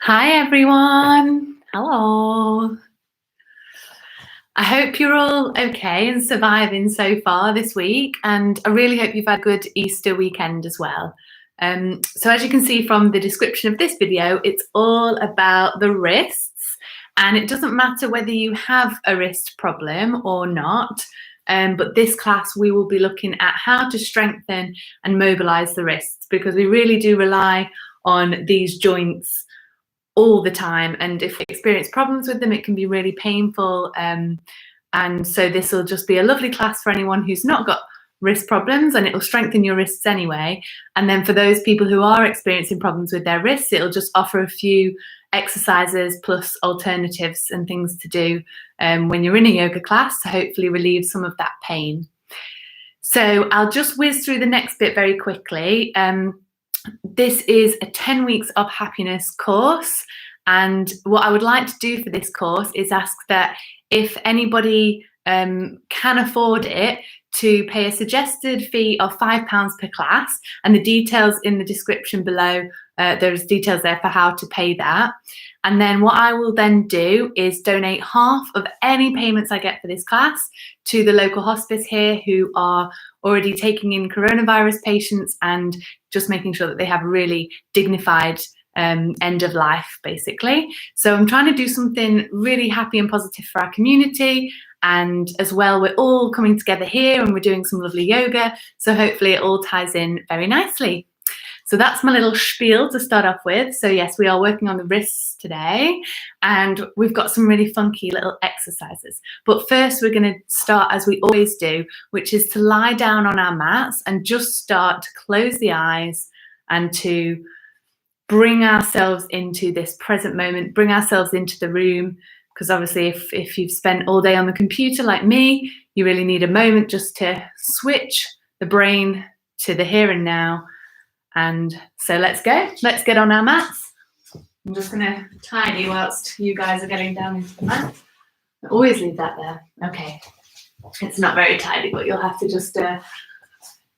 Hi everyone. Hello. I hope you're all okay and surviving so far this week, and I really hope you've had a good Easter weekend as well. So as you can see from the description of this video, it's all about the wrists, and it doesn't matter whether you have a wrist problem or not, but this class we will be looking at how to strengthen and mobilize the wrists, because we really do rely on these joints all the time, and if we experience problems with them it can be really painful, and so this will just be a lovely class for anyone who's not got wrist problems, and it will strengthen your wrists anyway. And then for those people who are experiencing problems with their wrists, it'll just offer a few exercises plus alternatives and things to do when you're in a yoga class to hopefully relieve some of that pain. So I'll just whiz through the next bit very quickly. This is a 10 weeks of happiness course, and what I would like to do for this course is ask that if anybody can afford it, to pay a suggested fee of £5 per class, and the details in the description below, there's details there for how to pay that. And then what I will then do is donate half of any payments I get for this class to the local hospice here, who are already taking in coronavirus patients and just making sure that they have a really dignified end of life, basically. So I'm trying to do something really happy and positive for our community, and as well we're all coming together here and we're doing some lovely yoga, so hopefully it all ties in very nicely. So that's my little spiel to start off with. So yes, we are working on the wrists today, and we've got some really funky little exercises. But first we're going to start as we always do, which is to lie down on our mats and just start to close the eyes and to bring ourselves into this present moment, bring ourselves into the room, because obviously if you've spent all day on the computer like me, you really need a moment just to switch the brain to the here and now. And so let's go. Let's get on our mats. I'm just going to tidy whilst you guys are getting down into the mat. I always leave that there. Okay. It's not very tidy, but you'll have to just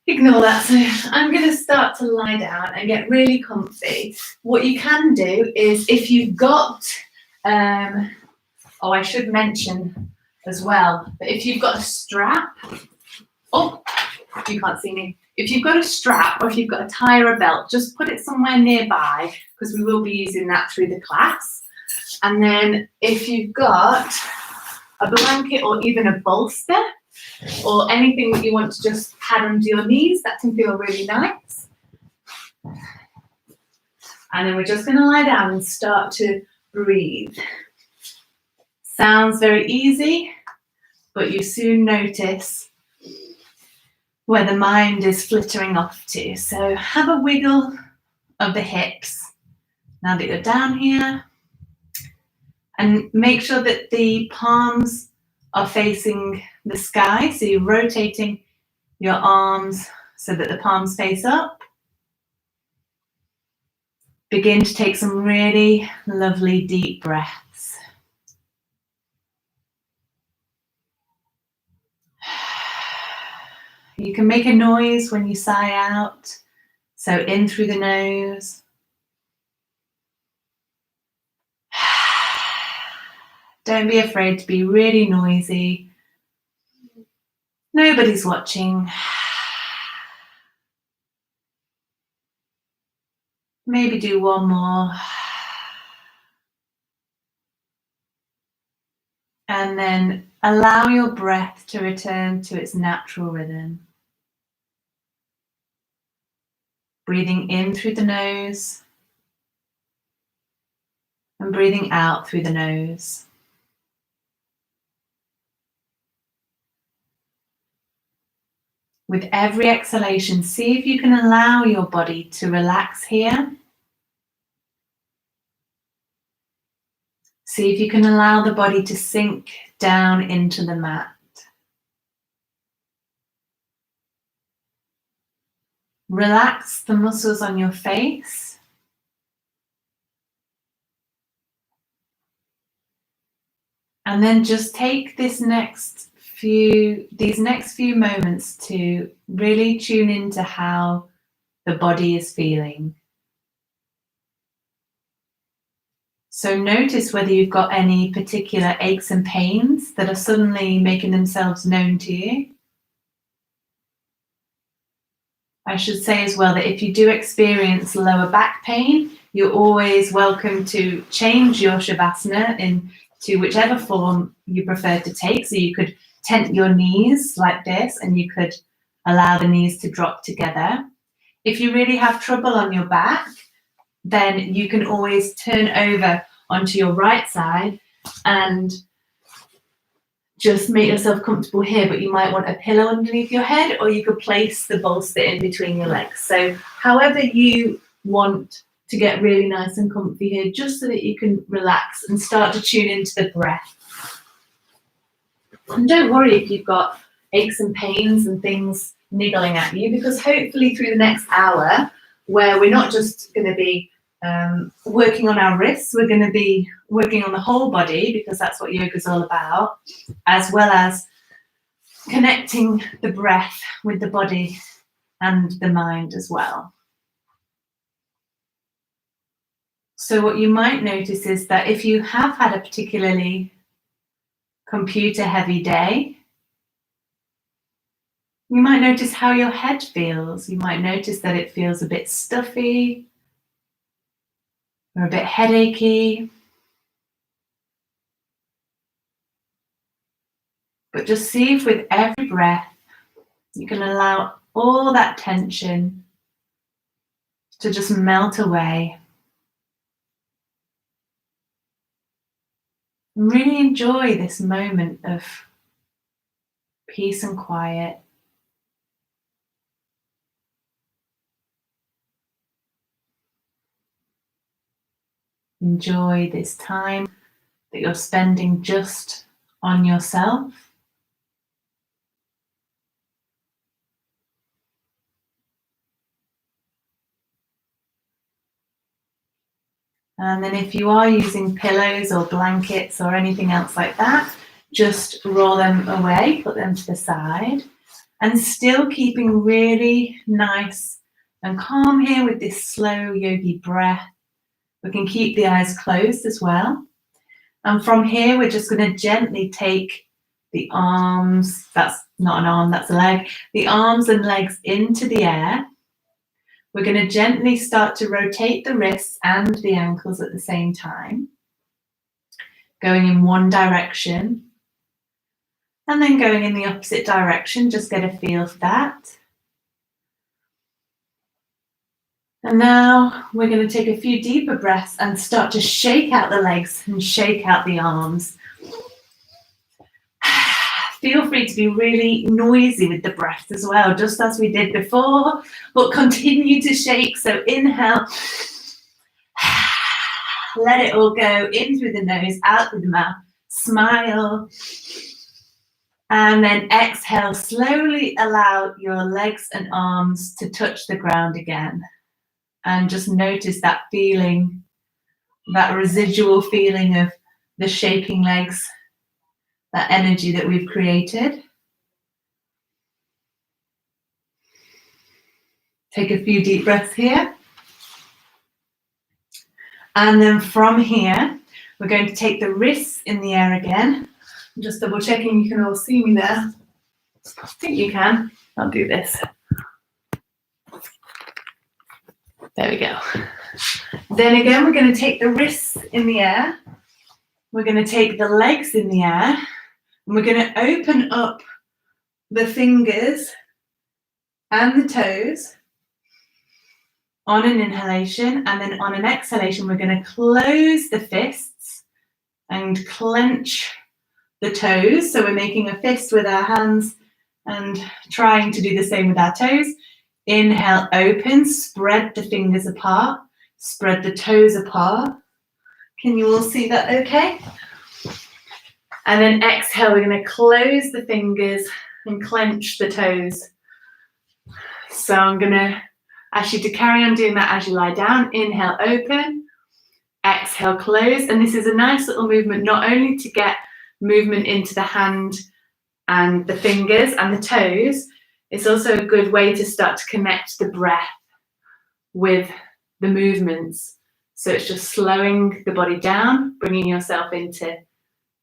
ignore that. So I'm going to start to lie down and get really comfy. What you can do is, if you've got, I should mention as well, that if you've got a strap, you can't see me. If you've got a strap or if you've got a tie or a belt, just put it somewhere nearby, because we will be using that through the class. And then if you've got a blanket or even a bolster or anything that you want to just pad under your knees, that can feel really nice. And then we're just going to lie down and start to breathe. Sounds very easy, but you soon notice where the mind is flittering off to. So have a wiggle of the hips now that you're down here, and make sure that the palms are facing the sky. So you're rotating your arms so that the palms face up. Begin to take some really lovely deep breaths. You can make a noise when you sigh out. So in through the nose. Don't be afraid to be really noisy. Nobody's watching. Maybe do one more. And then allow your breath to return to its natural rhythm. Breathing in through the nose and breathing out through the nose. With every exhalation, see if you can allow your body to relax here. See if you can allow the body to sink down into the mat. Relax the muscles on your face. And then just take these next few moments to really tune into how the body is feeling. So notice whether you've got any particular aches and pains that are suddenly making themselves known to you. I should say as well that if you do experience lower back pain, you're always welcome to change your Shavasana into whichever form you prefer to take. So you could tent your knees like this, and you could allow the knees to drop together. If you really have trouble on your back, then you can always turn over onto your right side and just make yourself comfortable here, but you might want a pillow underneath your head, or you could place the bolster in between your legs. So however you want to get really nice and comfy here, just so that you can relax and start to tune into the breath. And don't worry if you've got aches and pains and things niggling at you, because hopefully through the next hour, where we're not just going to be working on our wrists, we're going to be working on the whole body, because that's what yoga is all about, as well as connecting the breath with the body and the mind as well. So what you might notice is that if you have had a particularly computer heavy day, you might notice how your head feels. You might notice that it feels a bit stuffy or a bit headachy. But just see if with every breath you can allow all that tension to just melt away. And really enjoy this moment of peace and quiet. Enjoy this time that you're spending just on yourself. And then if you are using pillows or blankets or anything else like that, just roll them away, put them to the side, and still keeping really nice and calm here with this slow yogi breath. We can keep the eyes closed as well. And from here, we're just going to gently take the arms, that's not an arm, that's a leg, the arms and legs into the air. We're going to gently start to rotate the wrists and the ankles at the same time, going in one direction and then going in the opposite direction. Just get a feel for that. And now we're going to take a few deeper breaths and start to shake out the legs and shake out the arms. Feel free to be really noisy with the breath as well, just as we did before, but continue to shake. So inhale, let it all go in through the nose, out through the mouth, smile. And then exhale, slowly allow your legs and arms to touch the ground again. And just notice that feeling, that residual feeling of the shaking legs, that energy that we've created. Take a few deep breaths here. And then from here, we're going to take the wrists in the air again. I'm just double checking you can all see me there. I think you can. I'll do this. There we go. Then again, we're going to take the wrists in the air. We're going to take the legs in the air. And we're going to open up the fingers and the toes on an inhalation, and then on an exhalation, we're going to close the fists and clench the toes. So we're making a fist with our hands and trying to do the same with our toes. Inhale, open, spread the fingers apart, spread the toes apart. Can you all see that okay? And then exhale, we're going to close the fingers and clench the toes. So I'm going to ask you to carry on doing that as you lie down. Inhale, open. Exhale, close. And this is a nice little movement, not only to get movement into the hand and the fingers and the toes, it's also a good way to start to connect the breath with the movements. So it's just slowing the body down, bringing yourself into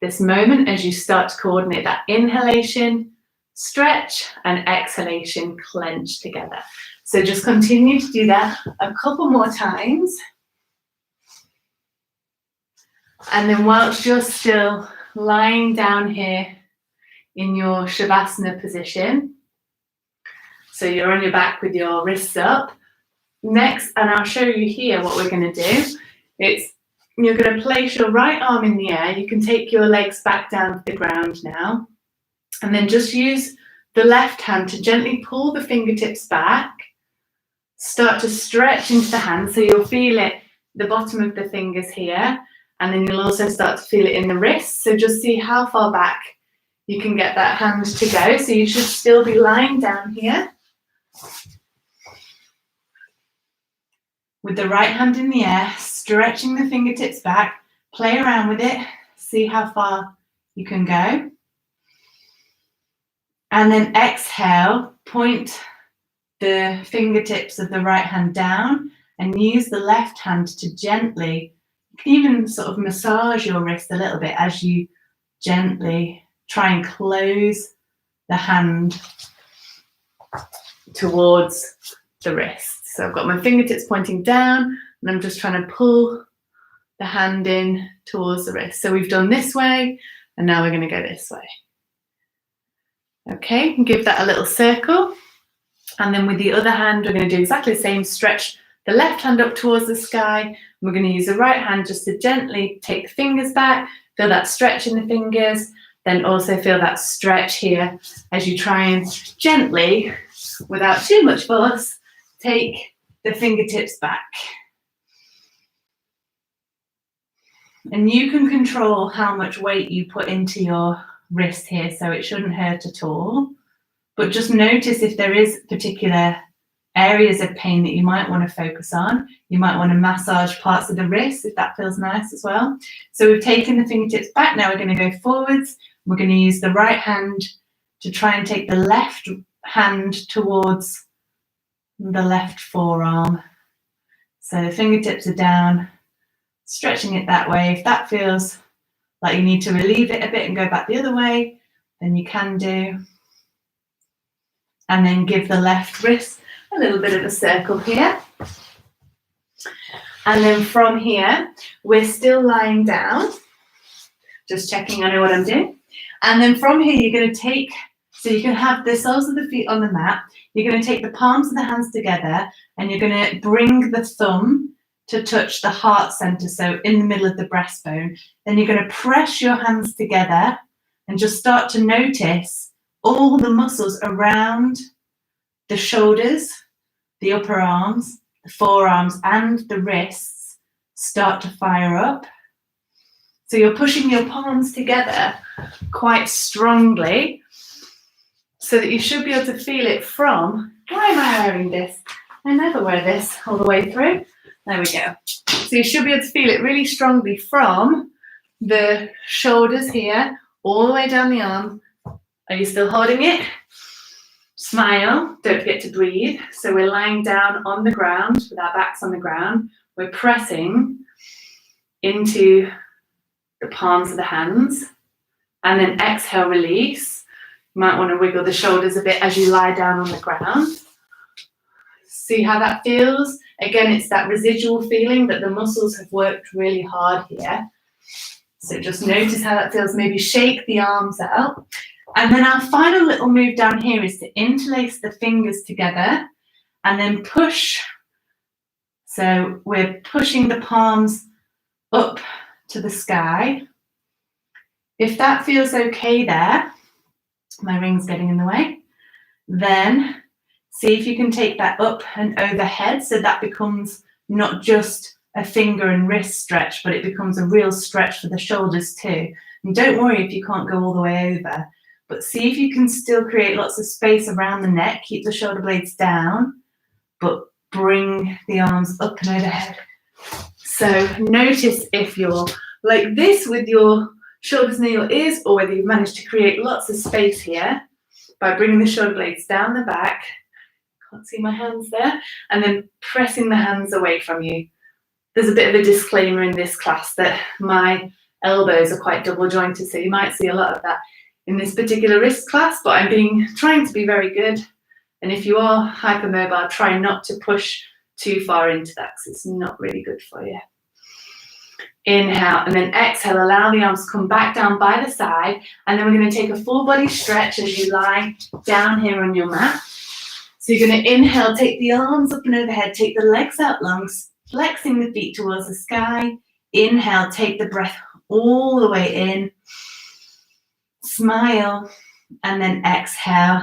this moment as you start to coordinate that inhalation, stretch, and exhalation, clench together. So just continue to do that a couple more times. And then whilst you're still lying down here in your Shavasana position, so you're on your back with your wrists up, next, and I'll show you here what we're going to do, you're going to place your right arm in the air. You can take your legs back down to the ground now, and then just use the left hand to gently pull the fingertips back. Start to stretch into the hand, so you'll feel it, the bottom of the fingers here, and then you'll also start to feel it in the wrists. So just see how far back you can get that hand to go. So you should still be lying down here with the right hand in the air, stretching the fingertips back, play around with it, see how far you can go. And then exhale, point the fingertips of the right hand down and use the left hand to gently, you can even sort of massage your wrist a little bit as you gently try and close the hand towards the wrist. So I've got my fingertips pointing down and I'm just trying to pull the hand in towards the wrist. So we've done this way and now we're going to go this way. Okay, give that a little circle. And then with the other hand, we're going to do exactly the same. Stretch the left hand up towards the sky. We're going to use the right hand just to gently take the fingers back. Feel that stretch in the fingers. Then also feel that stretch here as you try and gently, without too much force, take the fingertips back. And you can control how much weight you put into your wrist here, so it shouldn't hurt at all. But just notice if there is particular areas of pain that you might want to focus on. You might want to massage parts of the wrist if that feels nice as well. So we've taken the fingertips back. Now we're going to go forwards. We're going to use the right hand to try and take the left hand towards the left forearm. So the fingertips are down, stretching it that way. If that feels like you need to relieve it a bit and go back the other way, then you can do. And then give the left wrist a little bit of a circle here. And then from here, we're still lying down. Just checking I know what I'm doing. And then from here, you're going to take, so you can have the soles of the feet on the mat. You're going to take the palms of the hands together and you're going to bring the thumb to touch the heart center, so in the middle of the breastbone. Then you're going to press your hands together and just start to notice all the muscles around the shoulders, the upper arms, the forearms, and the wrists start to fire up. So you're pushing your palms together quite strongly so that you should be able to feel it from, why am I wearing this? I never wear this all the way through. There we go. So you should be able to feel it really strongly from the shoulders here, all the way down the arm. Are you still holding it? Smile, don't forget to breathe. So we're lying down on the ground with our backs on the ground. We're pressing into the palms of the hands. And then exhale, release. You might want to wiggle the shoulders a bit as you lie down on the ground. See how that feels? Again, it's that residual feeling that the muscles have worked really hard here. So just notice how that feels. Maybe shake the arms out. And then our final little move down here is to interlace the fingers together and then push. So we're pushing the palms up to the sky. If that feels okay there, my ring's getting in the way, then see if you can take that up and overhead so that becomes not just a finger and wrist stretch, but it becomes a real stretch for the shoulders too. And don't worry if you can't go all the way over, but see if you can still create lots of space around the neck, keep the shoulder blades down, but bring the arms up and overhead. So notice if you're like this with your shoulders near your ears, or whether you've managed to create lots of space here by bringing the shoulder blades down the back. Can't see my hands there. And then pressing the hands away from you. There's a bit of a disclaimer in this class that my elbows are quite double jointed, so you might see a lot of that in this particular wrist class, but I'm trying to be very good. And if you are hypermobile, try not to push too far into that because it's not really good for you. Inhale, and then exhale, allow the arms to come back down by the side, and then we're going to take a full body stretch as you lie down here on your mat. So you're going to inhale, take the arms up and overhead, take the legs out long, flexing the feet towards the sky. Inhale, take the breath all the way in, smile, and then exhale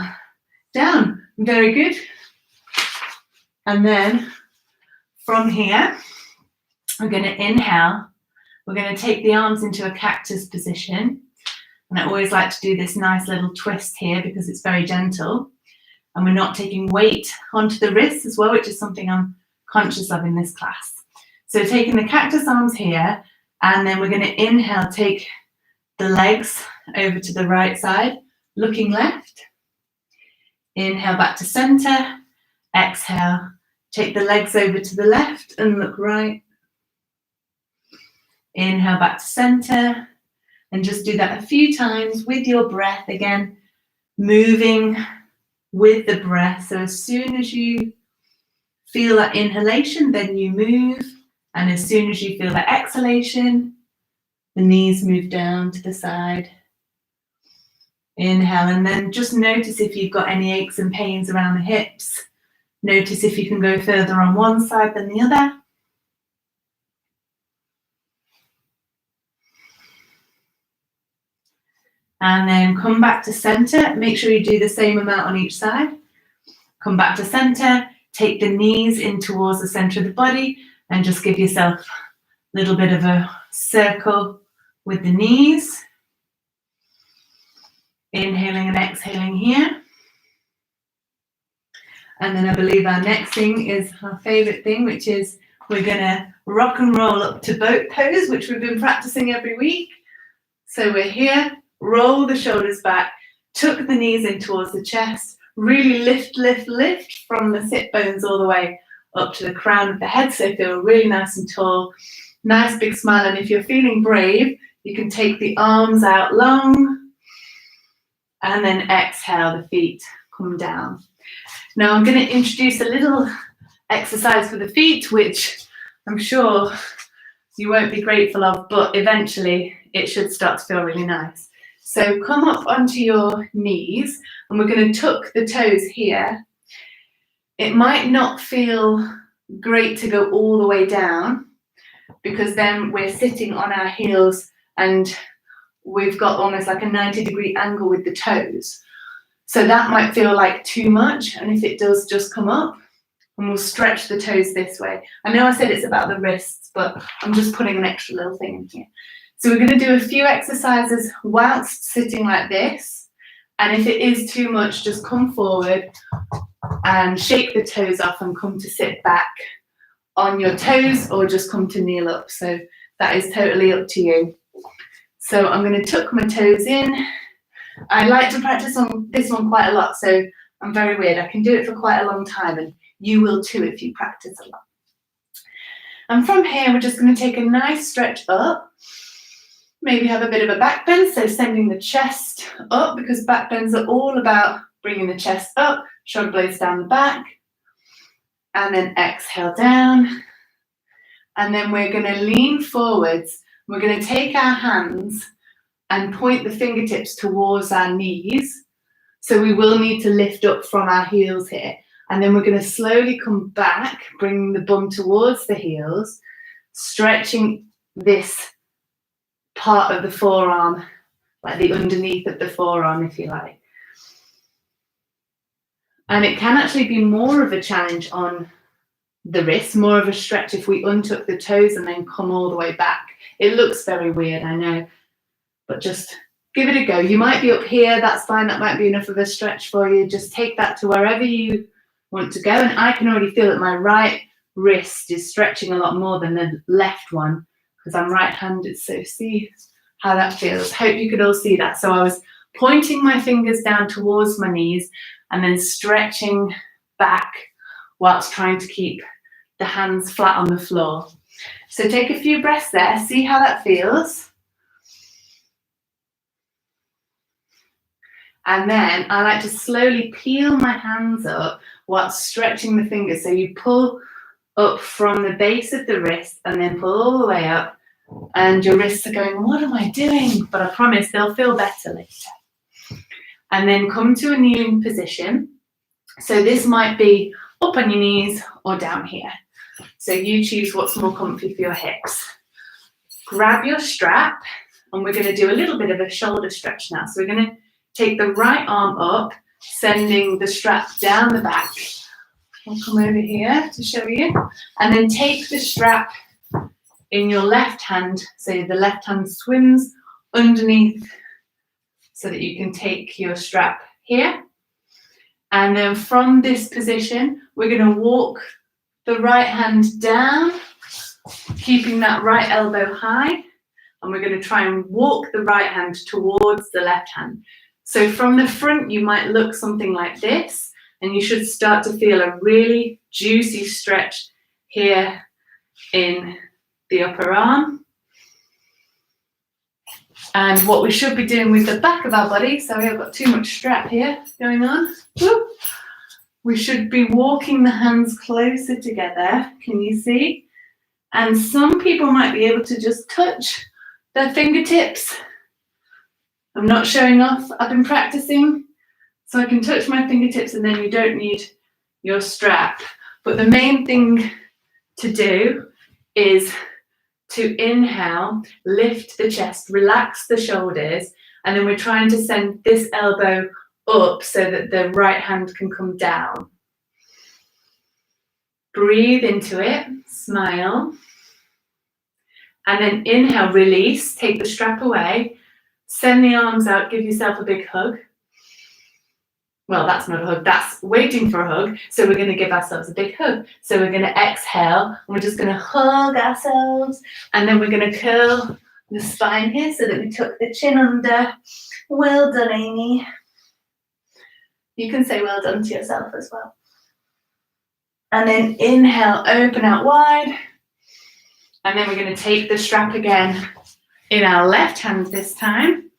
down. Very good. And then from here, we're going to inhale. We're going to take the arms into a cactus position. And I always like to do this nice little twist here because it's very gentle. And we're not taking weight onto the wrists as well, which is something I'm conscious of in this class. So taking the cactus arms here, and then we're going to inhale, take the legs over to the right side, looking left. Inhale back to center. Exhale, take the legs over to the left and look right. Inhale back to center, and just do that a few times with your breath again, moving with the breath. So as soon as you feel that inhalation, then you move. And as soon as you feel that exhalation, the knees move down to the side. Inhale, and then just notice if you've got any aches and pains around the hips. Notice if you can go further on one side than the other. And then come back to center. Make sure you do the same amount on each side. Come back to center. Take the knees in towards the center of the body and just give yourself a little bit of a circle with the knees. Inhaling and exhaling here. And then I believe our next thing is our favorite thing, which is we're going to rock and roll up to boat pose, which we've been practicing every week. So we're here. Roll the shoulders back, tuck the knees in towards the chest, really lift, lift, lift from the sit bones all the way up to the crown of the head. So feel really nice and tall, nice big smile. And if you're feeling brave, you can take the arms out long and then exhale, the feet come down. Now I'm going to introduce a little exercise for the feet, which I'm sure you won't be grateful of, but eventually it should start to feel really nice. So come up onto your knees, and we're going to tuck the toes here. It might not feel great to go all the way down because then we're sitting on our heels and we've got almost like a 90-degree angle with the toes. So that might feel like too much, and if it does, just come up and we'll stretch the toes this way. I know I said it's about the wrists, but I'm just putting an extra little thing in here. So we're going to do a few exercises whilst sitting like this, and if it is too much, just come forward and shake the toes off and come to sit back on your toes, or just come to kneel up. So that is totally up to you. So I'm going to tuck my toes in. I like to practice on this one quite a lot, so I'm very weird. I can do it for quite a long time, and you will too if you practice a lot. And from here, we're just going to take a nice stretch up. Maybe have a bit of a back bend, so sending the chest up, because back bends are all about bringing the chest up, shoulder blades down the back, and then exhale down. And then we're going to lean forwards. We're going to take our hands and point the fingertips towards our knees. So we will need to lift up from our heels here. And then we're going to slowly come back, bringing the bum towards the heels, stretching this part of the forearm, like the underneath of the forearm, if you like. And it can actually be more of a challenge on the wrist, more of a stretch if we untuck the toes and then come all the way back. It looks very weird, I know, but just give it a go. You might be up here, that's fine, that might be enough of a stretch for you. Just take that to wherever you want to go. And I can already feel that my right wrist is stretching a lot more than the left one, because I'm right-handed, so see how that feels. Hope you could all see that. So I was pointing my fingers down towards my knees and then stretching back whilst trying to keep the hands flat on the floor. So take a few breaths there, see how that feels. And then I like to slowly peel my hands up while stretching the fingers. So you pull up from the base of the wrist and then pull all the way up. And your wrists are going, what am I doing? But I promise they'll feel better later. And then come to a kneeling position. So this might be up on your knees or down here. So you choose what's more comfy for your hips. Grab your strap, and we're going to do a little bit of a shoulder stretch now. So we're going to take the right arm up, sending the strap down the back. I'll come over here to show you. And then take the strap in your left hand. So the left hand swims underneath so that you can take your strap here. And then from this position, we're going to walk the right hand down, keeping that right elbow high. And we're going to try and walk the right hand towards the left hand. So from the front, you might look something like this, and you should start to feel a really juicy stretch here in the upper arm. And what we should be doing with the back of our body, sorry, I've got too much strap here going on. Woo. We should be walking the hands closer together, can you see? And some people might be able to just touch their fingertips. I'm not showing off, I've been practicing, so I can touch my fingertips and then you don't need your strap. But the main thing to do is to inhale, lift the chest, relax the shoulders, and then we're trying to send this elbow up so that the right hand can come down. Breathe into it, smile, and then inhale, release, take the strap away, send the arms out, give yourself a big hug. Well, that's not a hug, that's waiting for a hug. So we're going to give ourselves a big hug. So we're going to exhale, and we're just going to hug ourselves, and then we're going to curl the spine here so that we tuck the chin under. Well done, Amy. You can say well done to yourself as well. And then inhale, open out wide. And then we're going to take the strap again in our left hand this time.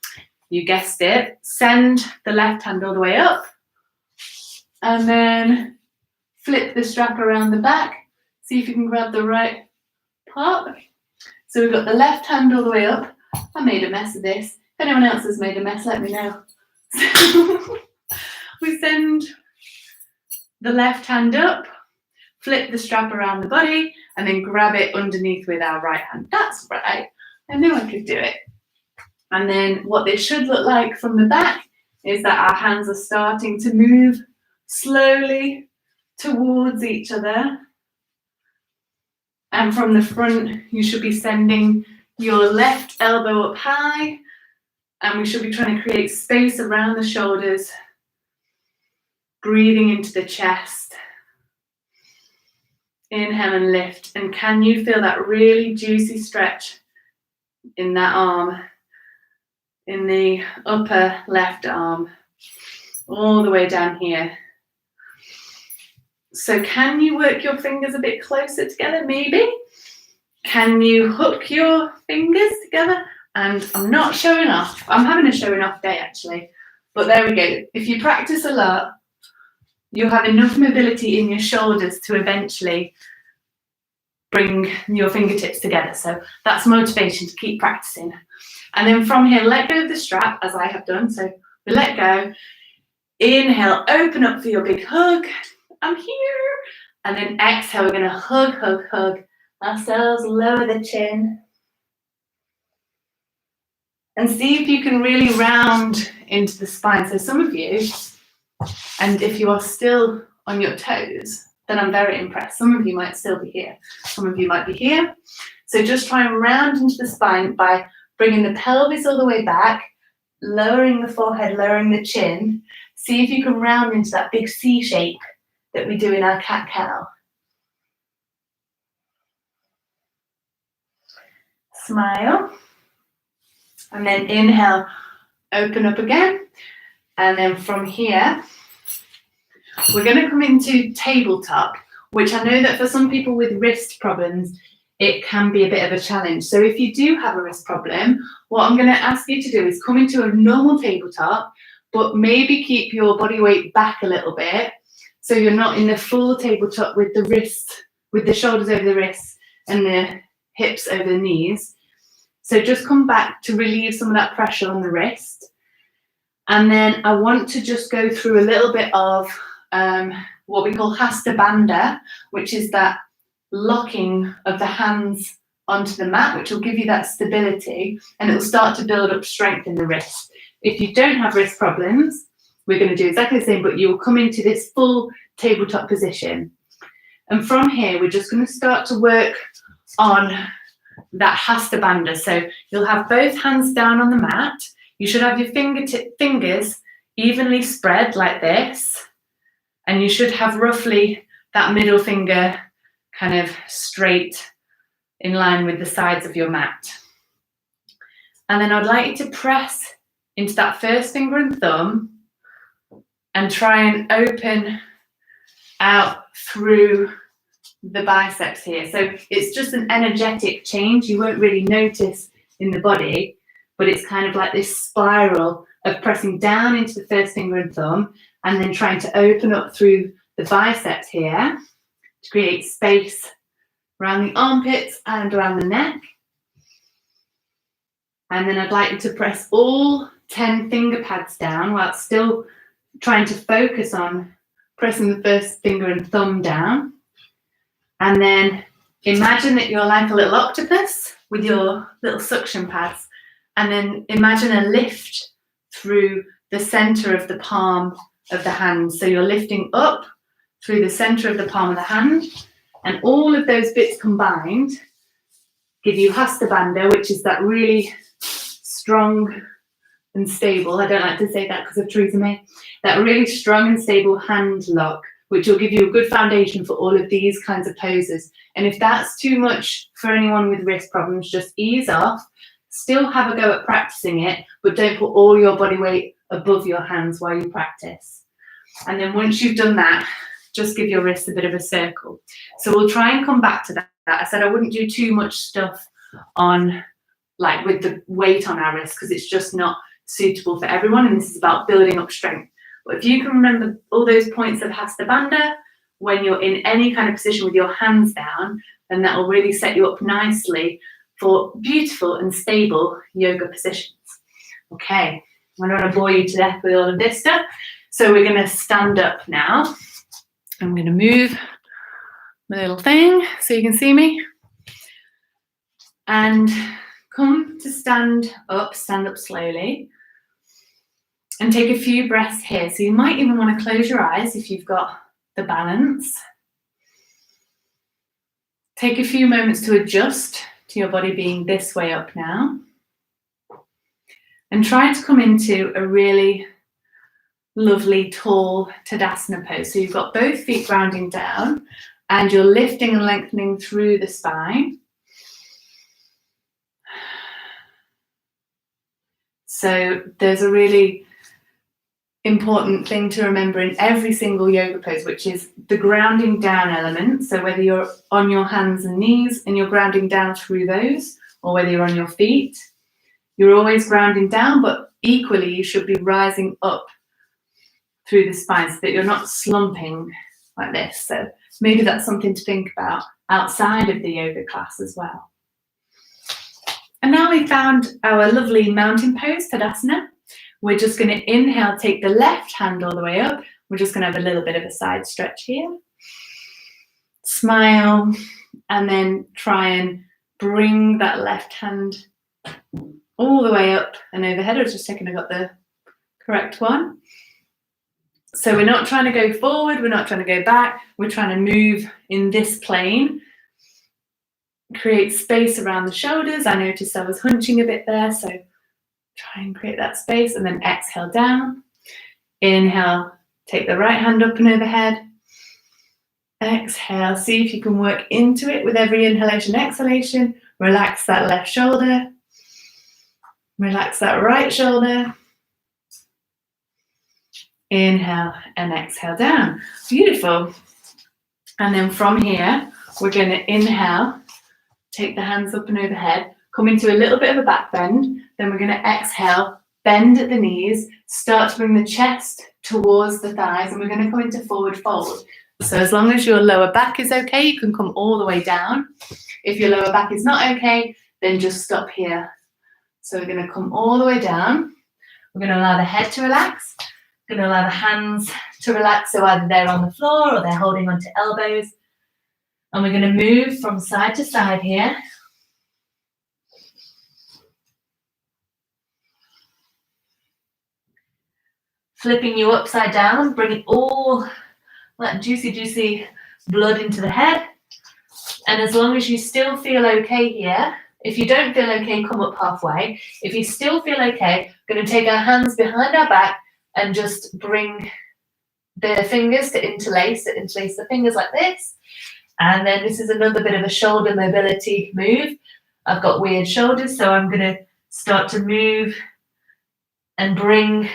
You guessed it. Send the left hand all the way up. And then flip the strap around the back. See if you can grab the right part. So we've got the left hand all the way up. I made a mess of this. If anyone else has made a mess, let me know. We send the left hand up, flip the strap around the body, and then grab it underneath with our right hand. That's right. I knew I could do it. And then what this should look like from the back is that our hands are starting to move slowly towards each other. And from the front, you should be sending your left elbow up high, and we should be trying to create space around the shoulders, breathing into the chest. Inhale and lift. And can you feel that really juicy stretch in that arm, in the upper left arm, all the way down here? So can you work your fingers a bit closer together, maybe? Can you hook your fingers together? And I'm not showing off. I'm having a showing off day, actually. But there we go. If you practice a lot, you'll have enough mobility in your shoulders to eventually bring your fingertips together. So that's motivation to keep practicing. And then from here, let go of the strap, as I have done. So we let go. Inhale, open up for your big hug. I'm here. And then exhale, we're going to hug, hug, hug ourselves, lower the chin. And see if you can really round into the spine. So some of you, and if you are still on your toes, then I'm very impressed. Some of you might still be here. Some of you might be here. So just try and round into the spine by bringing the pelvis all the way back, lowering the forehead, lowering the chin. See if you can round into that big C shape that we do in our cat-cow. Smile. And then inhale, open up again. And then from here, we're going to come into tabletop, which I know that for some people with wrist problems, it can be a bit of a challenge. So if you do have a wrist problem, what I'm going to ask you to do is come into a normal tabletop, but maybe keep your body weight back a little bit, so you're not in the full tabletop with the wrists, with the shoulders over the wrists and the hips over the knees. So just come back to relieve some of that pressure on the wrist. And then I want to just go through a little bit of what we call Hasta Bandha, which is that locking of the hands onto the mat, which will give you that stability, and it will start to build up strength in the wrist. If you don't have wrist problems, we're going to do exactly the same, but you'll come into this full tabletop position. And from here, we're just going to start to work on that Hasta Bandha. So you'll have both hands down on the mat. You should have your fingers evenly spread like this. And you should have roughly that middle finger kind of straight in line with the sides of your mat. And then I'd like you to press into that first finger and thumb and try and open out through the biceps here. So it's just an energetic change. You won't really notice in the body, but it's kind of like this spiral of pressing down into the first finger and thumb and then trying to open up through the biceps here to create space around the armpits and around the neck. And then I'd like you to press all 10 finger pads down while still trying to focus on pressing the first finger and thumb down. And then imagine that you're like a little octopus with your little suction pads. And then imagine a lift through the center of the palm of the hand. So you're lifting up through the center of the palm of the hand. And all of those bits combined give you Hasta Bandha, which is that really strong and stable, I don't like to say that because of Theresa May, that really strong and stable hand lock, which will give you a good foundation for all of these kinds of poses. And if that's too much for anyone with wrist problems, just ease off, still have a go at practicing it, but don't put all your body weight above your hands while you practice. And then once you've done that, just give your wrists a bit of a circle. So we'll try and come back to that. I said I wouldn't do too much stuff on, like with the weight on our wrists, because it's just not suitable for everyone, and this is about building up strength. But if you can remember all those points of Hasta Bandha when you're in any kind of position with your hands down, then that will really set you up nicely for beautiful and stable yoga positions. Okay, I don't want to bore you to death with all of this stuff. So we're going to stand up now. I'm going to move my little thing so you can see me. And come to stand up slowly. And take a few breaths here. So you might even want to close your eyes if you've got the balance. Take a few moments to adjust to your body being this way up now. And try to come into a really lovely tall Tadasana pose. So you've got both feet grounding down and you're lifting and lengthening through the spine. So there's a really important thing to remember in every single yoga pose, which is the grounding down element. So whether you're on your hands and knees and you're grounding down through those, or whether you're on your feet, you're always grounding down, but equally you should be rising up through the spine so that you're not slumping like this. So maybe that's something to think about outside of the yoga class as well. And now we've found our lovely mountain pose, Tadasana. We're just going to inhale, take the left hand all the way up. We're just going to have a little bit of a side stretch here. Smile, and then try and bring that left hand all the way up and overhead. I was just checking I got the correct one. So we're not trying to go forward, we're not trying to go back, we're trying to move in this plane. Create space around the shoulders. I noticed I was hunching a bit there, so try and create that space, and then exhale down. Inhale, take the right hand up and overhead. Exhale, see if you can work into it with every inhalation, exhalation. Relax that left shoulder. Relax that right shoulder. Inhale and exhale down. Beautiful. And then from here, we're going to inhale, take the hands up and overhead, come into a little bit of a back bend. Then we're going to exhale, bend at the knees, start to bring the chest towards the thighs, and we're going to come into forward fold. So as long as your lower back is okay, you can come all the way down. If your lower back is not okay, then just stop here. So we're going to come all the way down. We're going to allow the head to relax. We're going to allow the hands to relax, so either they're on the floor or they're holding onto elbows. And we're going to move from side to side here. Flipping you upside down, bringing all that juicy blood into the head. And as long as you still feel okay here, if you don't feel okay, come up halfway. If you still feel okay, we're going to take our hands behind our back and just bring the fingers to interlace the fingers like this. And then this is another bit of a shoulder mobility move. I've got weird shoulders, so I'm going to start to move and bring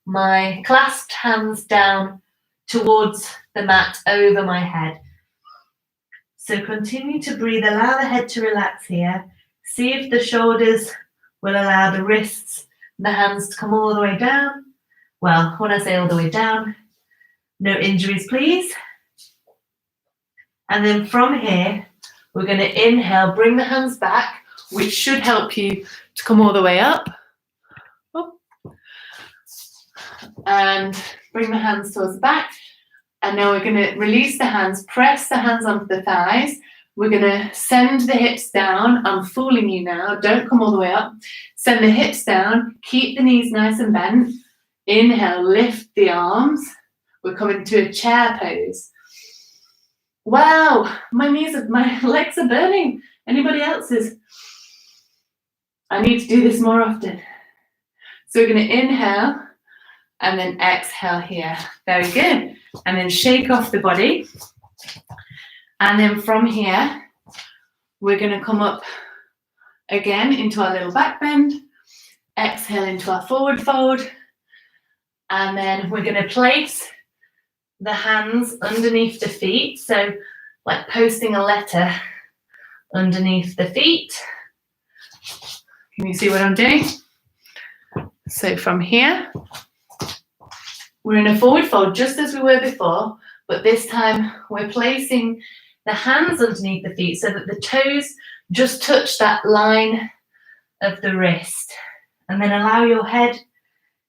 my clasped hands down towards the mat over my head. So continue to breathe, allow the head to relax here. See if the shoulders will allow the wrists, the hands to come all the way down. Well, when I say all the way down, no injuries, please. And then from here, we're going to inhale, bring the hands back, which should help you to come all the way up. And bring the hands towards the back. And now we're going to release the hands, press the hands onto the thighs. We're going to send the hips down. I'm fooling you now. Don't come all the way up. Send the hips down. Keep the knees nice and bent. Inhale, lift the arms. We're coming to a chair pose. Wow, my legs are burning. Anybody else's? I need to do this more often. So we're going to inhale and then exhale here. Very good. And then shake off the body. And then from here, we're going to come up again into our little back bend. Exhale into our forward fold. And then we're going to place the hands underneath the feet. So like posting a letter underneath the feet. Can you see what I'm doing? So from here, we're in a forward fold just as we were before, but this time we're placing the hands underneath the feet so that the toes just touch that line of the wrist. And then allow your head,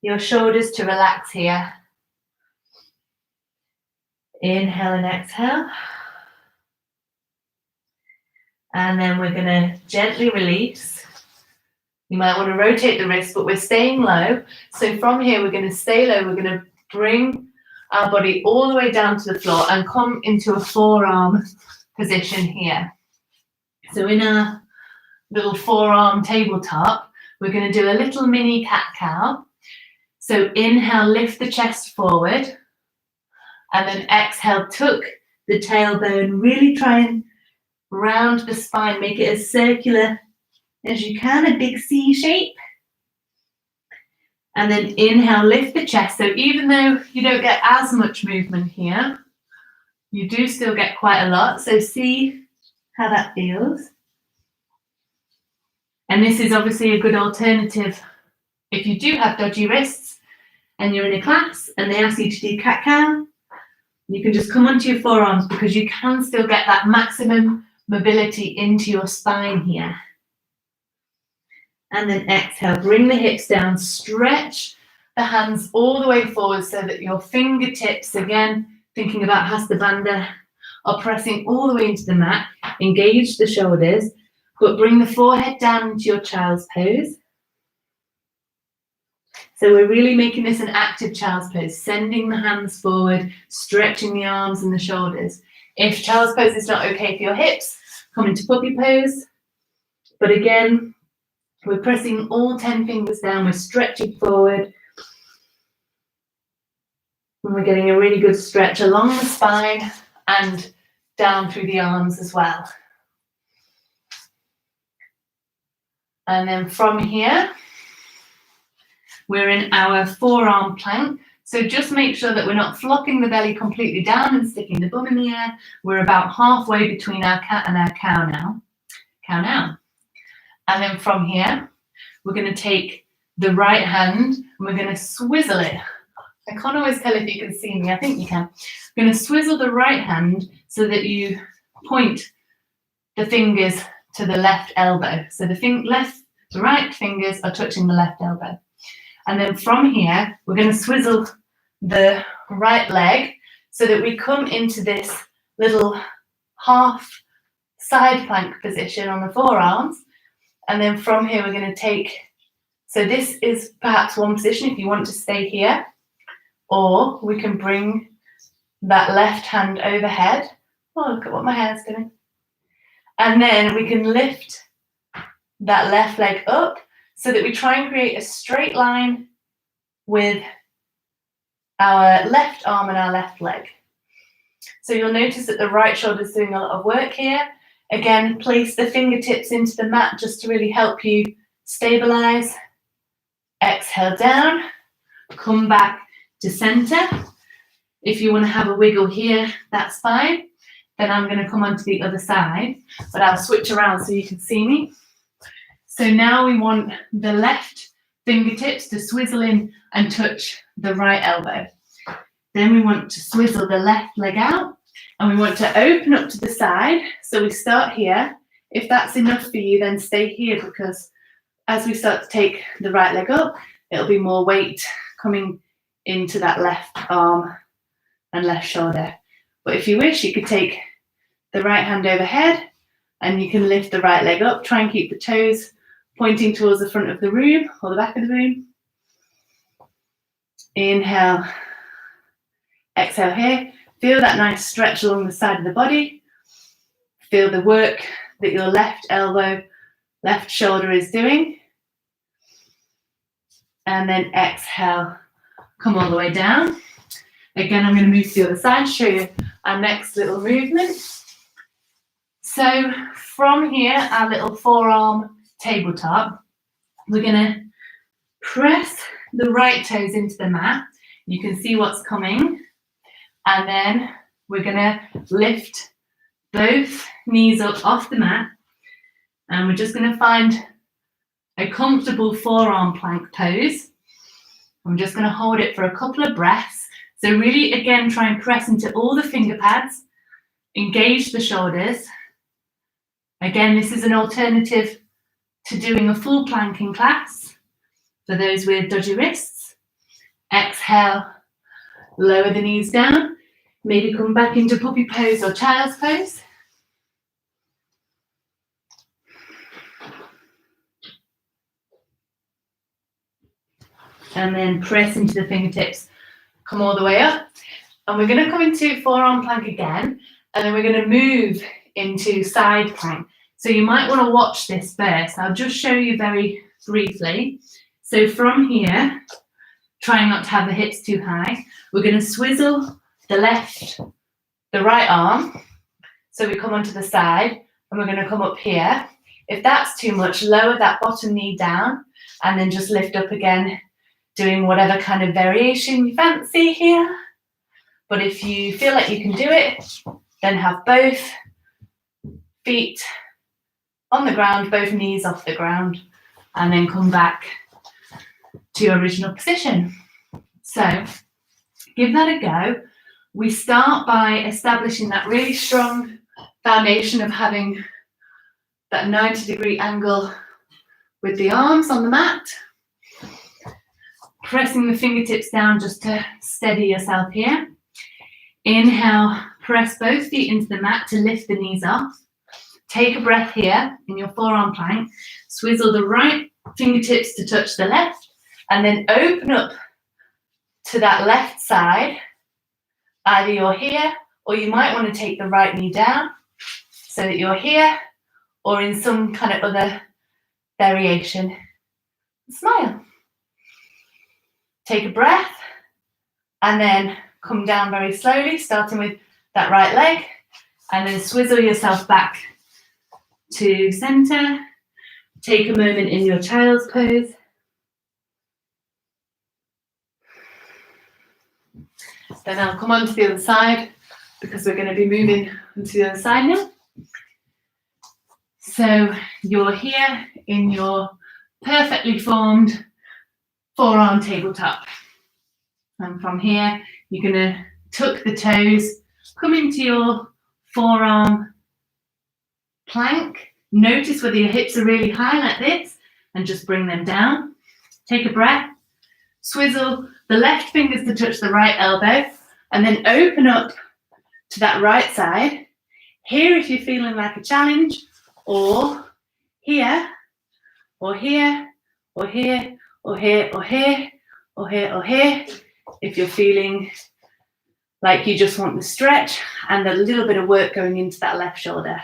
your shoulders to relax here. Inhale and exhale. And then we're going to gently release. You might want to rotate the wrist, but we're staying low. So from here, we're going to stay low. We're going to bring our body all the way down to the floor and come into a forearm position here. So in our little forearm tabletop, we're going to do a little mini cat-cow. So inhale, lift the chest forward. And then exhale, tuck the tailbone. Really try and round the spine. Make it as circular as you can, a big C shape. And then inhale, lift the chest. So even though you don't get as much movement here, you do still get quite a lot. So see how that feels. And this is obviously a good alternative if you do have dodgy wrists and you're in a class and they ask you to do cat-cow. You can just come onto your forearms because you can still get that maximum mobility into your spine here. And then exhale, bring the hips down, stretch the hands all the way forward so that your fingertips, again, thinking about Hasta Bandha, are pressing all the way into the mat. Engage the shoulders, but bring the forehead down into your child's pose. So we're really making this an active child's pose, sending the hands forward, stretching the arms and the shoulders. If child's pose is not okay for your hips, come into puppy pose. But again, we're pressing all 10 fingers down, we're stretching forward. And we're getting a really good stretch along the spine and down through the arms as well. And then from here, we're in our forearm plank. So just make sure that we're not flopping the belly completely down and sticking the bum in the air. We're about halfway between our cat and our cow now. count out. And then from here, we're going to take the right hand and we're going to swizzle it. I can't always tell if you can see me. I think you can. We're going to swizzle the right hand so that you point the fingers to the left elbow. So the right fingers are touching the left elbow. And then from here, we're going to swizzle the right leg so that we come into this little half side plank position on the forearms. And then from here, we're going to take, so this is perhaps one position if you want to stay here, or we can bring that left hand overhead. Oh, look at what my hair's doing. And then we can lift that left leg up so that we try and create a straight line with our left arm and our left leg. So you'll notice that the right shoulder is doing a lot of work here. Again, place the fingertips into the mat just to really help you stabilize. Exhale down, come back to center. If you want to have a wiggle here, that's fine. Then I'm going to come onto the other side, but I'll switch around so you can see me. So now we want the left fingertips to swizzle in and touch the right elbow. Then we want to swizzle the left leg out and we want to open up to the side. So we start here. If that's enough for you, then stay here, because as we start to take the right leg up, it'll be more weight coming into that left arm and left shoulder. But if you wish, you could take the right hand overhead and you can lift the right leg up. Try and keep the toes pointing towards the front of the room or the back of the room. Inhale, exhale here. Feel that nice stretch along the side of the body. Feel the work that your left elbow, left shoulder is doing. And then exhale, come all the way down. Again, I'm going to move to the other side, show you our next little movement. So from here, our little forearm tabletop, we're going to press the right toes into the mat. You can see what's coming. And then we're going to lift both knees up off the mat. And we're just going to find a comfortable forearm plank pose. I'm just going to hold it for a couple of breaths. So really, again, try and press into all the finger pads, engage the shoulders. Again, this is an alternative to doing a full plank in class for those with dodgy wrists. Exhale, lower the knees down. Maybe come back into puppy pose or child's pose. And then press into the fingertips. Come all the way up. And we're going to come into forearm plank again. And then we're going to move into side plank. So you might want to watch this first. I'll just show you very briefly. So from here, trying not to have the hips too high, we're going to swizzle the right arm. So we come onto the side and we're going to come up here. If that's too much, lower that bottom knee down and then just lift up again, doing whatever kind of variation you fancy here. But if you feel like you can do it, then have both feet on the ground, both knees off the ground, and then come back to your original position. So give that a go. We start by establishing that really strong foundation of having that 90-degree angle with the arms on the mat. Pressing the fingertips down just to steady yourself here. Inhale, press both feet into the mat to lift the knees off. Take a breath here in your forearm plank. Swizzle the right fingertips to touch the left, and then open up to that left side. Either you're here, or you might want to take the right knee down so that you're here, or in some kind of other variation. Smile. Take a breath, and then come down very slowly, starting with that right leg, and then swizzle yourself back to center. Take a moment in your child's pose. Then I'll come on to the other side because we're going to be moving to the other side now. So you're here in your perfectly formed forearm tabletop. And from here, you're going to tuck the toes, come into your forearm plank. Notice whether your hips are really high like this and just bring them down. Take a breath, swizzle the left fingers to touch the right elbow, and then open up to that right side. Here if you're feeling like a challenge, or here, or here, or here, or here, or here, or here, or here, if you're feeling like you just want the stretch and a little bit of work going into that left shoulder.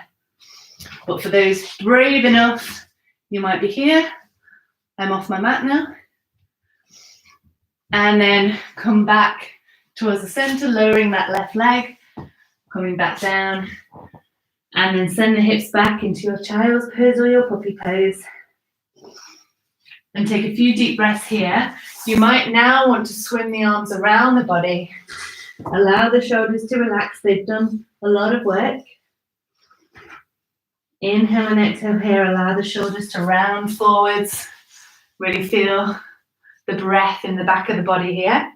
But for those brave enough, you might be here. I'm off my mat now. And then come back towards the center, lowering that left leg, coming back down, and then send the hips back into your child's pose or your puppy pose. And take a few deep breaths here. You might now want to swim the arms around the body. Allow the shoulders to relax. They've done a lot of work. Inhale and exhale here. Allow the shoulders to round forwards. Really feel the breath in the back of the body here.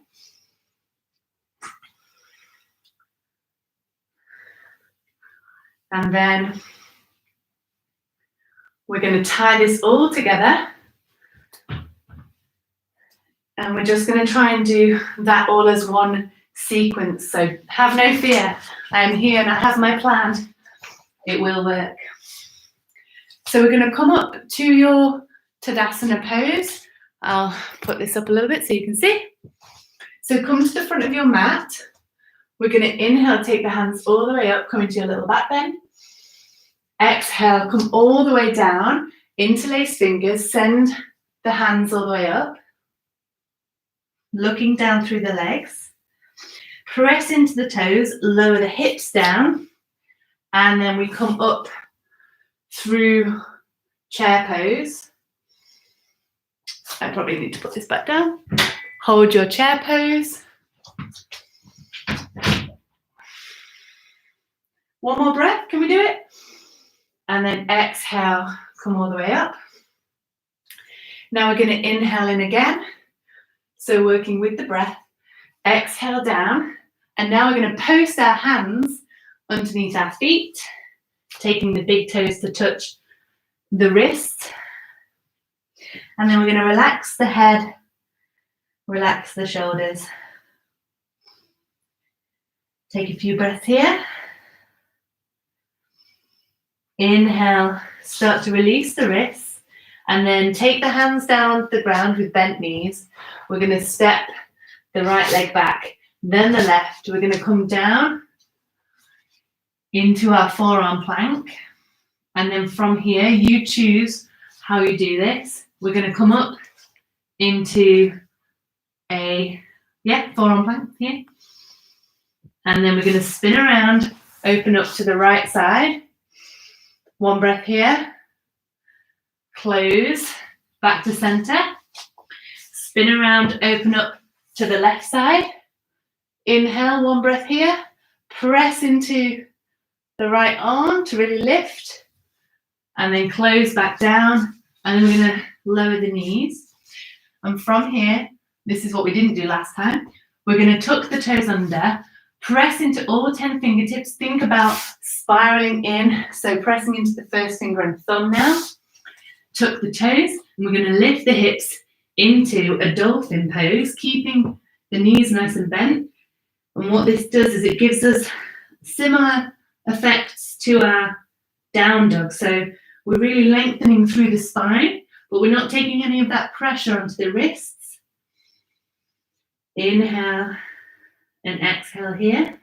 And then we're going to tie this all together. And we're just going to try and do that all as one sequence. So have no fear. I am here and I have my plan. It will work. So we're going to come up to your Tadasana pose. I'll put this up a little bit so you can see. So come to the front of your mat. We're going to inhale, take the hands all the way up, come into your little back bend. Exhale, come all the way down, interlace fingers, send the hands all the way up. Looking down through the legs. Press into the toes, lower the hips down, and then we come up through chair pose. I probably need to put this back down. Hold your chair pose. One more breath, can we do it? And then exhale, come all the way up. Now we're going to inhale in again. So working with the breath, exhale down. And now we're going to post our hands underneath our feet, taking the big toes to touch the wrists. And then we're going to relax the head, relax the shoulders. Take a few breaths here. Inhale, start to release the wrists, and then take the hands down to the ground with bent knees. We're going to step the right leg back, then the left. We're going to come down into our forearm plank. And then from here, you choose how you do this. We're going to come up into a, forearm plank here. And then we're going to spin around, open up to the right side. One breath here. Close, back to center. Spin around, open up to the left side. Inhale, one breath here. Press into the right arm to really lift. And then close back down. And then we're going to lower the knees. And from here, this is what we didn't do last time. We're going to tuck the toes under. Press into all 10 fingertips. Think about spiraling in. So pressing into the first finger and thumb now. Tuck the toes. And we're going to lift the hips into a dolphin pose, keeping the knees nice and bent. And what this does is it gives us similar effects to our down dog. So we're really lengthening through the spine, but we're not taking any of that pressure onto the wrists. Inhale and exhale here.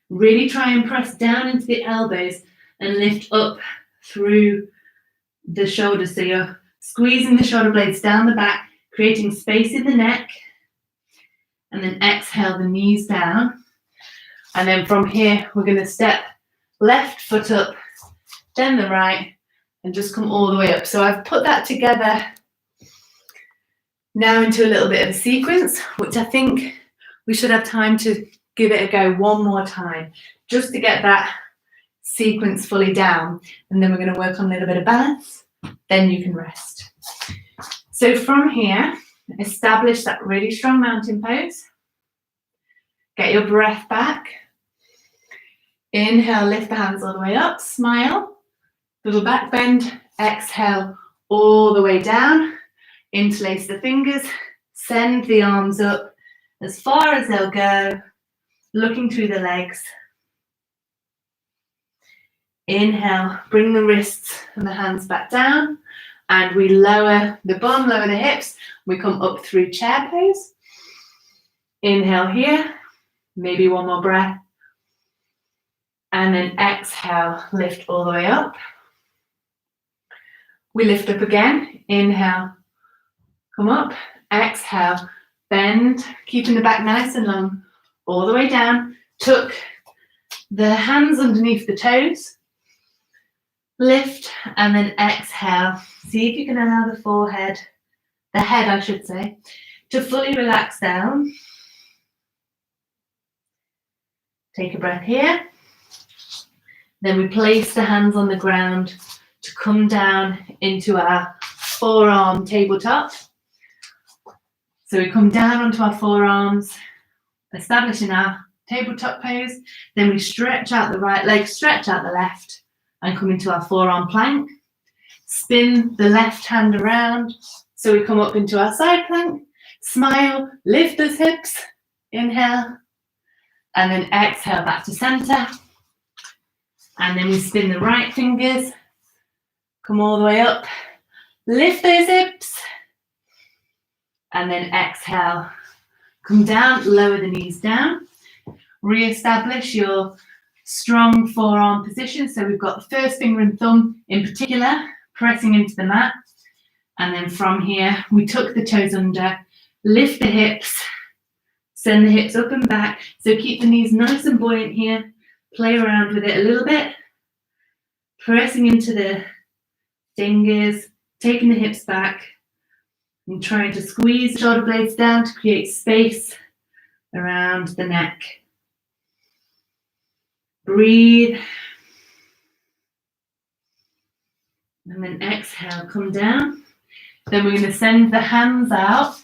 Really try and press down into the elbows and lift up through the shoulders. So you're squeezing the shoulder blades down the back, creating space in the neck. And then exhale the knees down. And then from here, we're going to step left foot up, then the right, and just come all the way up. So I've put that together now into a little bit of a sequence, which I think we should have time to give it a go one more time, just to get that sequence fully down. And then we're going to work on a little bit of balance. Then you can rest. So from here, establish that really strong mountain pose. Get your breath back. Inhale, lift the hands all the way up, smile. Little back bend. Exhale, all the way down. Interlace the fingers. Send the arms up as far as they'll go, looking through the legs. Inhale, bring the wrists and the hands back down. And we lower the bum, lower the hips. We come up through chair pose. Inhale here. Maybe one more breath. And then exhale, lift all the way up. We lift up again. Inhale, come up. Exhale, bend, keeping the back nice and long. All the way down. Tuck the hands underneath the toes. Lift and then exhale. See if you can allow the forehead, the head I should say, to fully relax down. Take a breath here. Then we place the hands on the ground to come down into our forearm tabletop. So we come down onto our forearms, establishing our tabletop pose. Then we stretch out the right leg, stretch out the left, and come into our forearm plank. Spin the left hand around. So we come up into our side plank. Smile, lift those hips. Inhale. And then exhale back to center. And then we spin the right fingers. Come all the way up. Lift those hips. And then exhale. Come down, lower the knees down. Re-establish your strong forearm position. So we've got the first finger and thumb in particular, pressing into the mat. And then from here, we tuck the toes under, lift the hips, send the hips up and back. So keep the knees nice and buoyant here. Play around with it a little bit. Pressing into the fingers, taking the hips back, and trying to squeeze the shoulder blades down to create space around the neck. Breathe. And then exhale, come down. Then we're going to send the hands out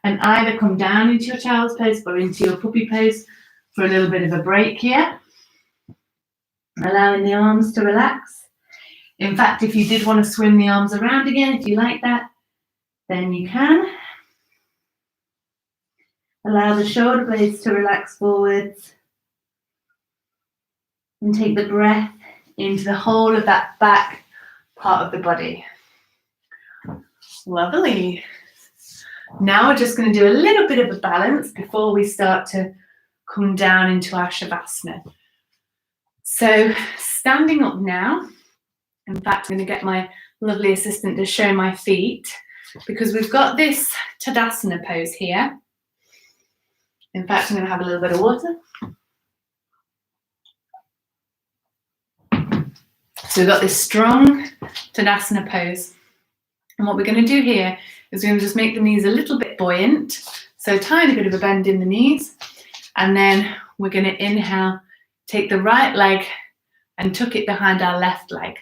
and either come down into your child's pose or into your puppy pose for a little bit of a break here. Allowing the arms to relax. In fact, if you did want to swim the arms around again, if you like that, then you can. Allow the shoulder blades to relax forwards. And take the breath into the whole of that back part of the body. Lovely. Now we're just going to do a little bit of a balance before we start to come down into our Shavasana. So standing up now, in fact, I'm going to get my lovely assistant to show my feet because we've got this Tadasana pose here. In fact, I'm going to have a little bit of water. So we've got this strong Tadasana pose. And what we're going to do here is we're going to just make the knees a little bit buoyant. So a tiny bit of a bend in the knees. And then we're going to inhale, take the right leg and tuck it behind our left leg.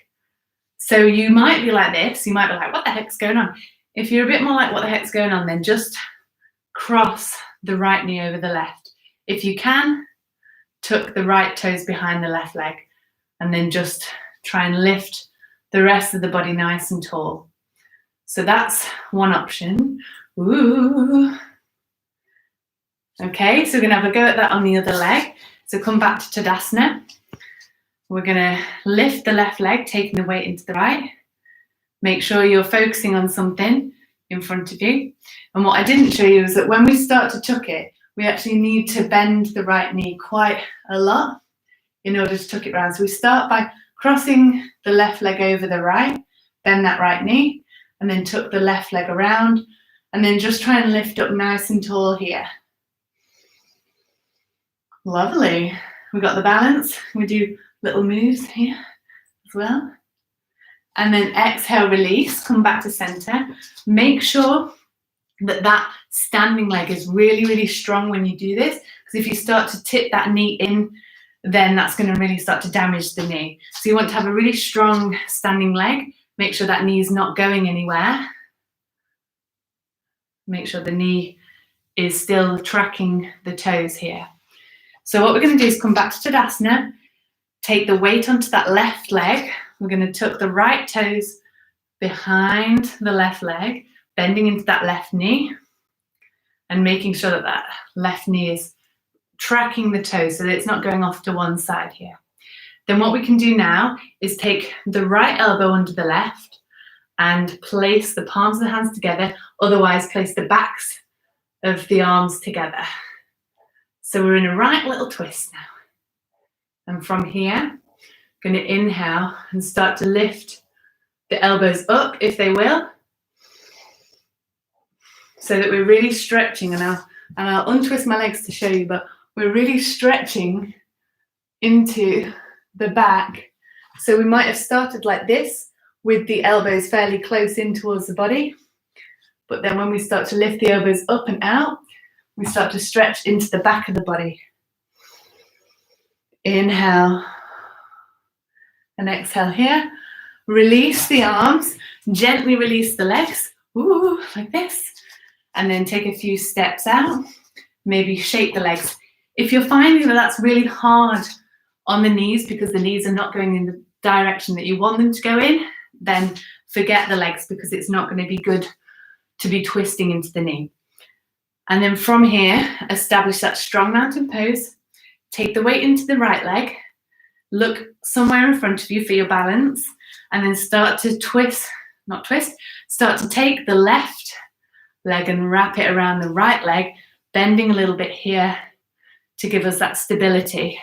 So you might be like this. You might be like, what the heck's going on? If you're a bit more like, what the heck's going on, then just cross the right knee over the left. If you can, tuck the right toes behind the left leg. And then just try and lift the rest of the body nice and tall. So that's one option. Ooh. Okay, so we're going to have a go at that on the other leg. So come back to Tadasana. We're going to lift the left leg, taking the weight into the right. Make sure you're focusing on something in front of you. And what I didn't show you is that when we start to tuck it, we actually need to bend the right knee quite a lot in order to tuck it round. So we start by crossing the left leg over the right, bend that right knee, and then tuck the left leg around, and then just try and lift up nice and tall here. Lovely. We got the balance. We do little moves here as well. And then exhale, release, come back to center. Make sure that that standing leg is really, really strong when you do this, because because if you start to tip that knee in, then that's going to really start to damage the knee. So you want to have a really strong standing leg. Make sure that knee is not going anywhere. Make sure the knee is still tracking the toes here. So what we're going to do is come back to Tadasana, take the weight onto that left leg. We're going to tuck the right toes behind the left leg, bending into that left knee and making sure that that left knee is tracking the toes so that it's not going off to one side here. Then what we can do now is take the right elbow under the left and place the palms of the hands together, otherwise place the backs of the arms together. So we're in a right little twist now. And from here, going to inhale and start to lift the elbows up, if they will, so that we're really stretching. And I'll untwist my legs to show you, but we're really stretching into the back. So we might have started like this with the elbows fairly close in towards the body. But then when we start to lift the elbows up and out, we start to stretch into the back of the body. Inhale and exhale here. Release the arms, gently release the legs, like this. And then take a few steps out, maybe shake the legs. If you're finding that that's really hard on the knees because the knees are not going in the direction that you want them to go in, then forget the legs because it's not going to be good to be twisting into the knee. And then from here, establish that strong mountain pose. Take the weight into the right leg. Look somewhere in front of you for your balance. And then start to start to take the left leg and wrap it around the right leg, bending a little bit here to give us that stability.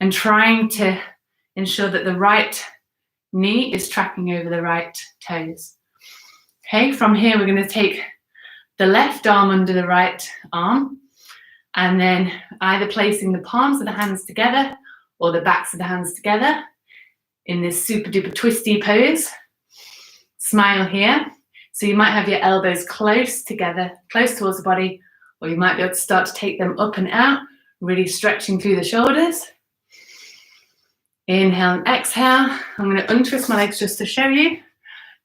And trying to ensure that the right knee is tracking over the right toes. Okay, from here we're going to take the left arm under the right arm and then either placing the palms of the hands together or the backs of the hands together in this super duper twisty pose. Smile here. So you might have your elbows close together, close towards the body, or you might be able to start to take them up and out, really stretching through the shoulders. Inhale and exhale. I'm going to untwist my legs just to show you.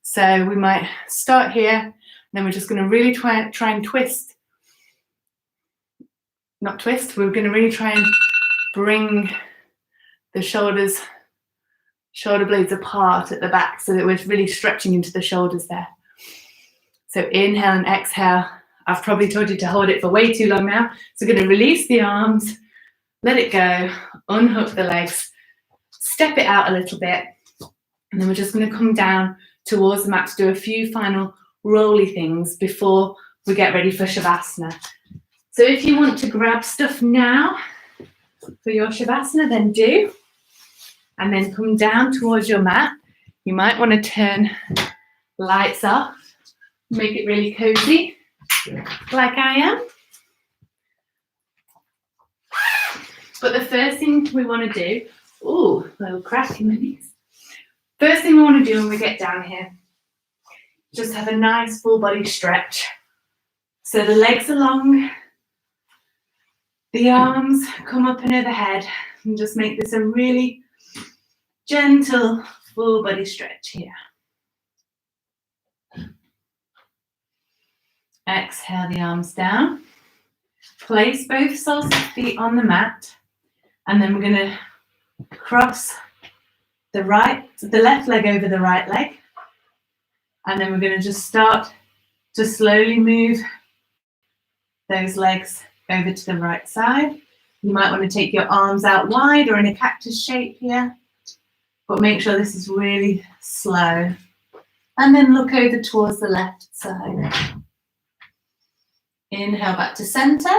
So we might start here, then we're just going to really try and twist. Not twist, we're going to really try and bring the shoulder blades apart at the back so that we're really stretching into the shoulders there. So inhale and exhale. I've probably told you to hold it for way too long now. So we're going to release the arms, let it go, unhook the legs, step it out a little bit, and then we're just going to come down towards the mat to do a few final rolly things before we get ready for Shavasana. So if you want to grab stuff now for your Shavasana, then do. And then come down towards your mat. You might want to turn lights off, make it really cozy, like I am. But the first thing we want to do, a little crack in the knees. First thing we want to do when we get down here, just have a nice full body stretch. So the legs are long, the arms come up and overhead, and just make this a really gentle full body stretch here. Exhale the arms down. Place both soles of the feet on the mat, and then we're going to cross the left leg over the right leg, and then we're going to just start to slowly move those legs over to the right side. You might want to take your arms out wide or in a cactus shape here, but make sure this is really slow. And then look over towards the left side. Inhale back to center.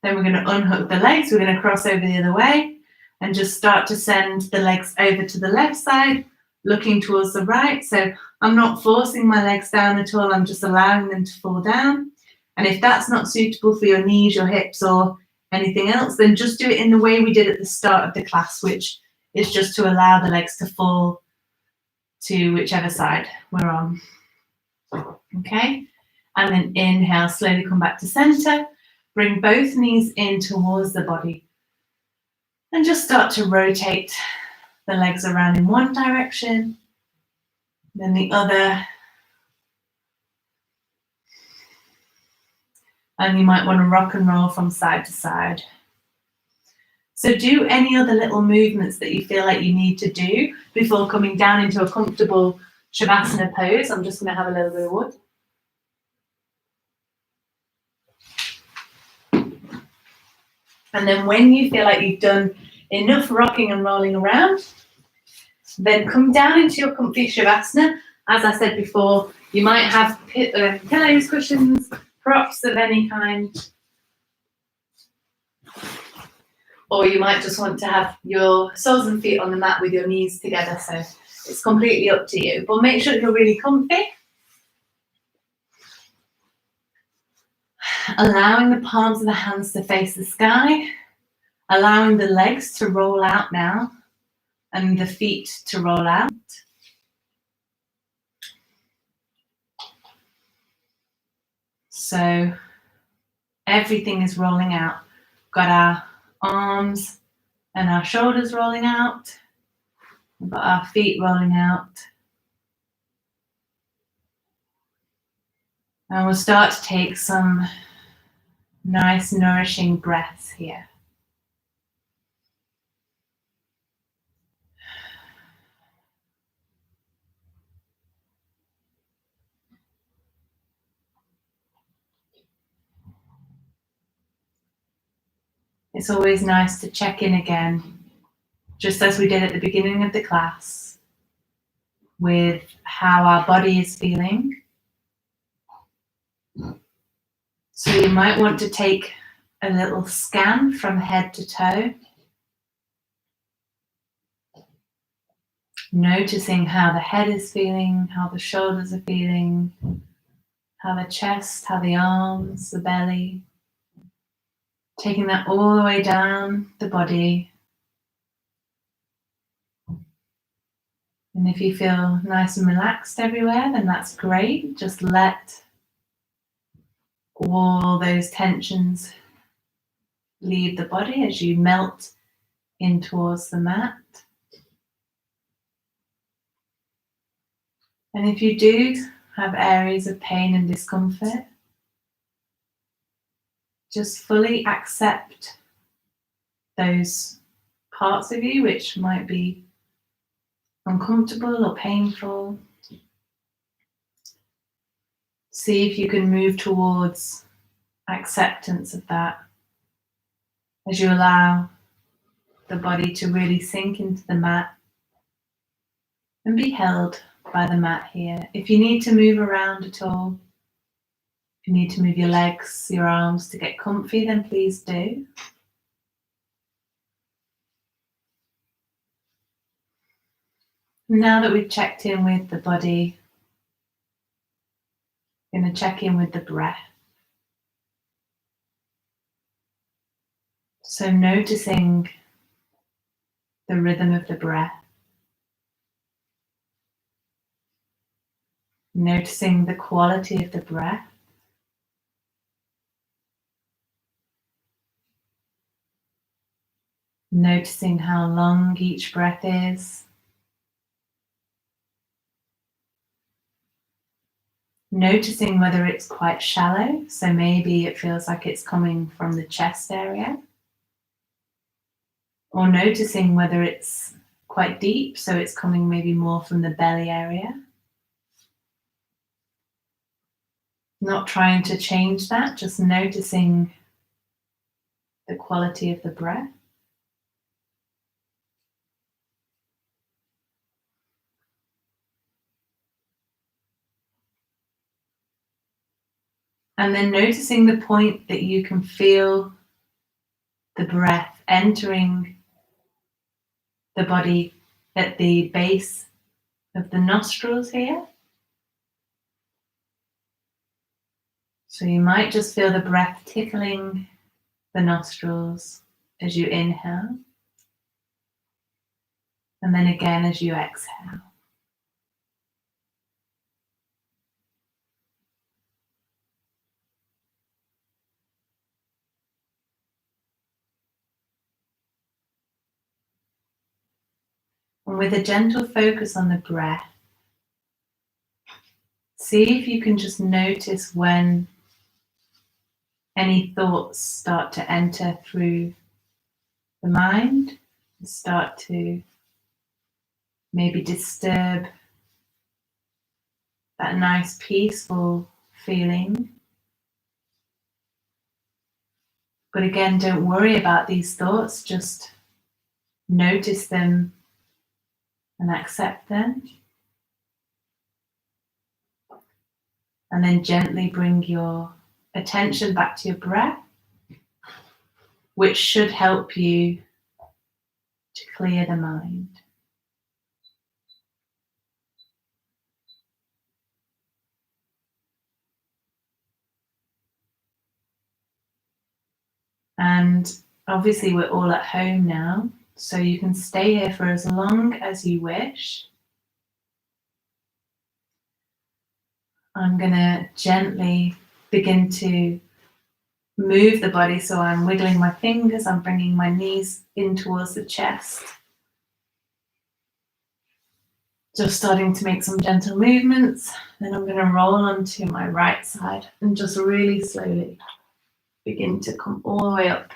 Then we're going to unhook the legs. We're going to cross over the other way and just start to send the legs over to the left side, looking towards the right. So I'm not forcing my legs down at all. I'm just allowing them to fall down. And if that's not suitable for your knees, your hips, or anything else, then just do it in the way we did at the start of the class, which is just to allow the legs to fall to whichever side we're on. Okay, and then inhale, slowly come back to center. Bring both knees in towards the body and just start to rotate the legs around in one direction, then the other. And you might want to rock and roll from side to side. So do any other little movements that you feel like you need to do before coming down into a comfortable Shavasana pose. I'm just going to have a little bit of wood. And then when you feel like you've done enough rocking and rolling around, then come down into your comfy Shavasana. As I said before, you might have pillows, cushions, props of any kind. Or you might just want to have your soles and feet on the mat with your knees together. So it's completely up to you. But make sure you're really comfy. Allowing the palms of the hands to face the sky. Allowing the legs to roll out now. And the feet to roll out. So everything is rolling out. Got our arms and our shoulders rolling out. We've got our feet rolling out. And we'll start to take some nice nourishing breaths here. It's always nice to check in again, just as we did at the beginning of the class, with how our body is feeling. So you might want to take a little scan from head to toe, noticing how the head is feeling, how the shoulders are feeling, how the chest, how the arms, the belly. Taking that all the way down the body. And if you feel nice and relaxed everywhere, then that's great. Just let all those tensions leave the body as you melt in towards the mat. And if you do have areas of pain and discomfort, just fully accept those parts of you which might be uncomfortable or painful. See if you can move towards acceptance of that as you allow the body to really sink into the mat and be held by the mat here. If you need to move around at all, if you need to move your legs, your arms to get comfy, then please do. Now that we've checked in with the body, we're going to check in with the breath. So noticing the rhythm of the breath. Noticing the quality of the breath. Noticing how long each breath is. Noticing whether it's quite shallow, so maybe it feels like it's coming from the chest area. Or noticing whether it's quite deep, so it's coming maybe more from the belly area. Not trying to change that, just noticing the quality of the breath. And then noticing the point that you can feel the breath entering the body at the base of the nostrils here. So you might just feel the breath tickling the nostrils as you inhale. And then again as you exhale. And with a gentle focus on the breath, see if you can just notice when any thoughts start to enter through the mind, start to maybe disturb that nice peaceful feeling. But again, don't worry about these thoughts, just notice them and accept them. And then gently bring your attention back to your breath, which should help you to clear the mind. And obviously we're all at home now, so you can stay here for as long as you wish. I'm going to gently begin to move the body, so I'm wiggling my fingers, I'm bringing my knees in towards the chest. Just starting to make some gentle movements. Then I'm going to roll onto my right side and just really slowly begin to come all the way up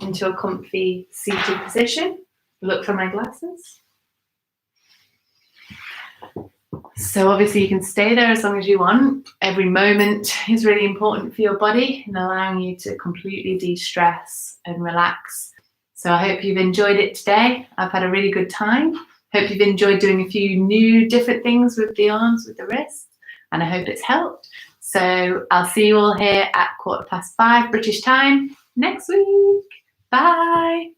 into a comfy seated position. Look for my glasses. So obviously you can stay there as long as you want. Every moment is really important for your body and allowing you to completely de-stress and relax. So I hope you've enjoyed it today. I've had a really good time. Hope you've enjoyed doing a few new different things with the arms, with the wrists, and I hope it's helped. So I'll see you all here at 5:15 British time next week. Bye.